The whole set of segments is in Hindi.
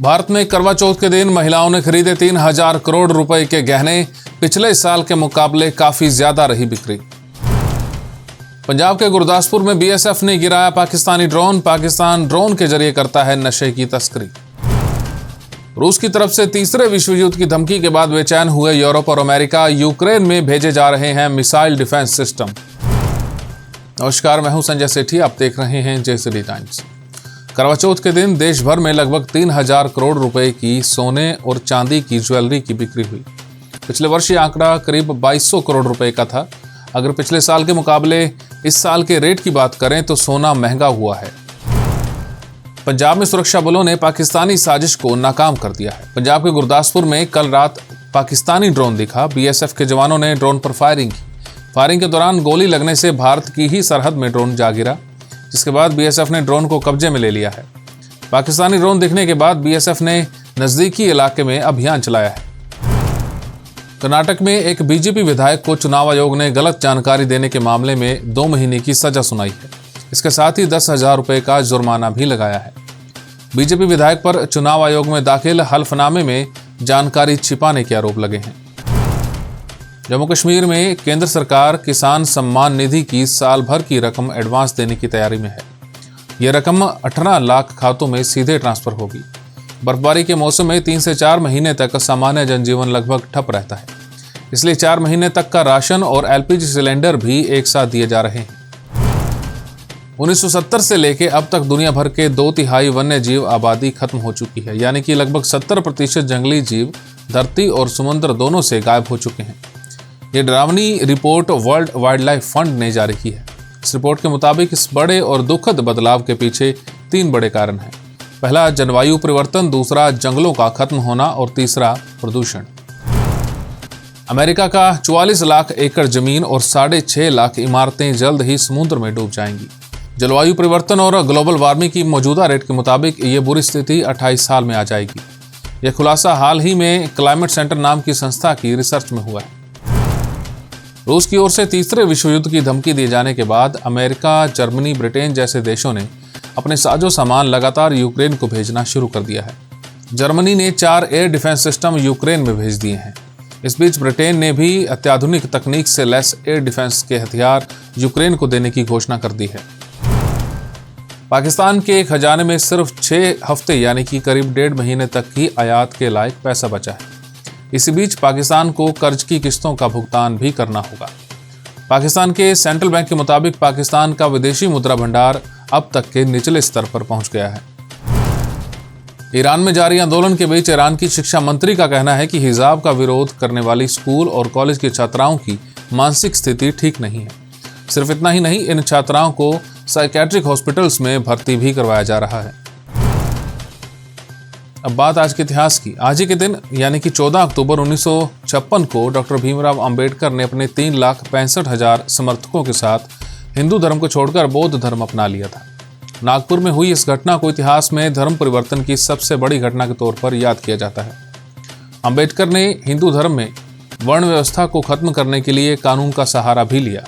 भारत में करवा चौथ के दिन महिलाओं ने खरीदे 3000 करोड़ रुपए के गहने। पिछले साल के मुकाबले काफी ज्यादा रही बिक्री। पंजाब के गुरदासपुर में बीएसएफ ने गिराया पाकिस्तानी ड्रोन। पाकिस्तान ड्रोन के जरिए करता है नशे की तस्करी। रूस की तरफ से तीसरे विश्व युद्ध की धमकी के बाद बेचैन हुए यूरोप और अमेरिका। यूक्रेन में भेजे जा रहे हैं मिसाइल डिफेंस सिस्टम। नमस्कार, मैं हूं संजय सेठी। आप देख रहे हैं जेसीडी टाइम्स। करवा चौथ के दिन देश भर में लगभग 3000 करोड़ रुपए की सोने और चांदी की ज्वेलरी की बिक्री हुई। पिछले वर्ष ये आंकड़ा करीब 2200 करोड़ रुपए का था। अगर पिछले साल के मुकाबले इस साल के रेट की बात करें तो सोना महंगा हुआ है। पंजाब में सुरक्षा बलों ने पाकिस्तानी साजिश को नाकाम कर दिया है। पंजाब के गुरदासपुर में कल रात पाकिस्तानी ड्रोन दिखा। बीएसएफ के जवानों ने ड्रोन पर फायरिंग की। फायरिंग के दौरान गोली लगने से भारत की ही सरहद में ड्रोन जा गिरा, जिसके बाद बीएसएफ ने ड्रोन को कब्जे में ले लिया है। पाकिस्तानी ड्रोन दिखने के बाद बीएसएफ ने नजदीकी इलाके में अभियान चलाया है। कर्नाटक में एक बीजेपी विधायक को चुनाव आयोग ने गलत जानकारी देने के मामले में 2 महीने की सजा सुनाई है। इसके साथ ही 10,000 रुपए का जुर्माना भी लगाया है। बीजेपी विधायक पर चुनाव आयोग में दाखिल हल्फनामे में जानकारी छिपाने के आरोप लगे हैं। जम्मू कश्मीर में केंद्र सरकार किसान सम्मान निधि की साल भर की रकम एडवांस देने की तैयारी में है। यह रकम 18 लाख खातों में सीधे ट्रांसफर होगी। बर्फबारी के मौसम में 3 से 4 महीने तक सामान्य जनजीवन लगभग ठप रहता है, इसलिए 4 महीने तक का राशन और एलपीजी सिलेंडर भी एक साथ दिए जा रहे हैं। 1970 से लेकर अब तक दुनिया भर के 2/3 वन्य जीव आबादी खत्म हो चुकी है, यानी कि लगभग 70% जंगली जीव धरती और समुद्र दोनों से गायब हो चुके हैं। ये डरावनी report world wild life fund ने जारी की है। इस रिपोर्ट के मुताबिक इस बड़े और दुखद बदलाव के पीछे 3 बड़े कारण हैं। पहला जलवायु परिवर्तन, दूसरा जंगलों का खत्म होना और तीसरा प्रदूषण। अमेरिका का 44 लाख एकड़ जमीन और 6.5 लाख इमारतें जल्द ही समुद्र में डूब जाएंगी। जलवायु परिवर्तन और ग्लोबल वार्मिंग की मौजूदा रेट के मुताबिक ये बुरी स्थिति 28 साल में आ जाएगी। यह खुलासा हाल ही में क्लाइमेट सेंटर नाम की संस्था की रिसर्च में हुआ है। रूस की ओर से तीसरे विश्व युद्ध की धमकी दिए जाने के बाद अमेरिका, जर्मनी, ब्रिटेन जैसे देशों ने अपने साजो सामान लगातार यूक्रेन को भेजना शुरू कर दिया है। जर्मनी ने 4 एयर डिफेंस सिस्टम यूक्रेन में भेज दिए हैं। इस बीच ब्रिटेन ने भी अत्याधुनिक तकनीक से लैस एयर डिफेंस के हथियार यूक्रेन को देने की घोषणा कर दी है। पाकिस्तान के खजाने में सिर्फ 6 हफ्ते यानी कि करीब 1.5 महीने तक ही आयात के लायक पैसा बचा है। इसी बीच पाकिस्तान को कर्ज की किस्तों का भुगतान भी करना होगा। पाकिस्तान के सेंट्रल बैंक के मुताबिक पाकिस्तान का विदेशी मुद्रा भंडार अब तक के निचले स्तर पर पहुंच गया है। ईरान में जारी आंदोलन के बीच ईरान की शिक्षा मंत्री का कहना है कि हिजाब का विरोध करने वाली स्कूल और कॉलेज की छात्राओं की मानसिक स्थिति ठीक नहीं है। सिर्फ इतना ही नहीं, इन छात्राओं को साइकेट्रिक हॉस्पिटल्स में भर्ती भी करवाया जा रहा है। अब बात आज के इतिहास की। आज ही के दिन यानी कि 14 अक्टूबर 1956 को डॉक्टर भीमराव अंबेडकर ने अपने 3,65,000 समर्थकों के साथ हिंदू धर्म को छोड़कर बौद्ध धर्म अपना लिया था। नागपुर में हुई इस घटना को इतिहास में धर्म परिवर्तन की सबसे बड़ी घटना के तौर पर याद किया जाता है। अंबेडकर ने हिंदू धर्म में वर्ण व्यवस्था को खत्म करने के लिए कानून का सहारा भी लिया,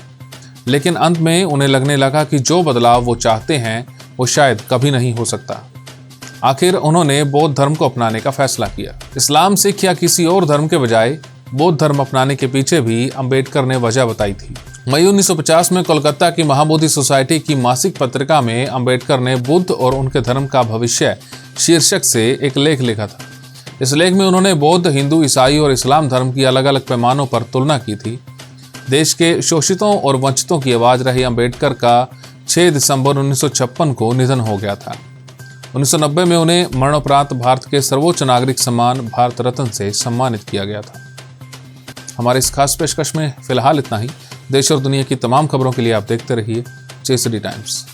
लेकिन अंत में उन्हें लगने लगा कि जो बदलाव वो चाहते हैं वो शायद कभी नहीं हो सकता। आखिर उन्होंने बौद्ध धर्म को अपनाने का फैसला किया। इस्लाम, सिख या किसी और धर्म के बजाय बौद्ध धर्म अपनाने के पीछे भी अंबेडकर ने वजह बताई थी। मई 1950 में कोलकाता की महाबोधि सोसाइटी की मासिक पत्रिका में अंबेडकर ने बुद्ध और उनके धर्म का भविष्य शीर्षक से एक लेख लिखा था। इस लेख में उन्होंने बौद्ध, हिंदू, ईसाई और इस्लाम धर्म की अलग अलग पैमानों पर तुलना की थी। देश के शोषितों और वंचितों की आवाज रहे अंबेडकर का 6 दिसंबर 1956 को निधन हो गया था। 1990 में उन्हें मरणोपरांत भारत के सर्वोच्च नागरिक सम्मान भारत रत्न से सम्मानित किया गया था। हमारे इस खास पेशकश में फिलहाल इतना ही। देश और दुनिया की तमाम खबरों के लिए आप देखते रहिए जेसीडी टाइम्स।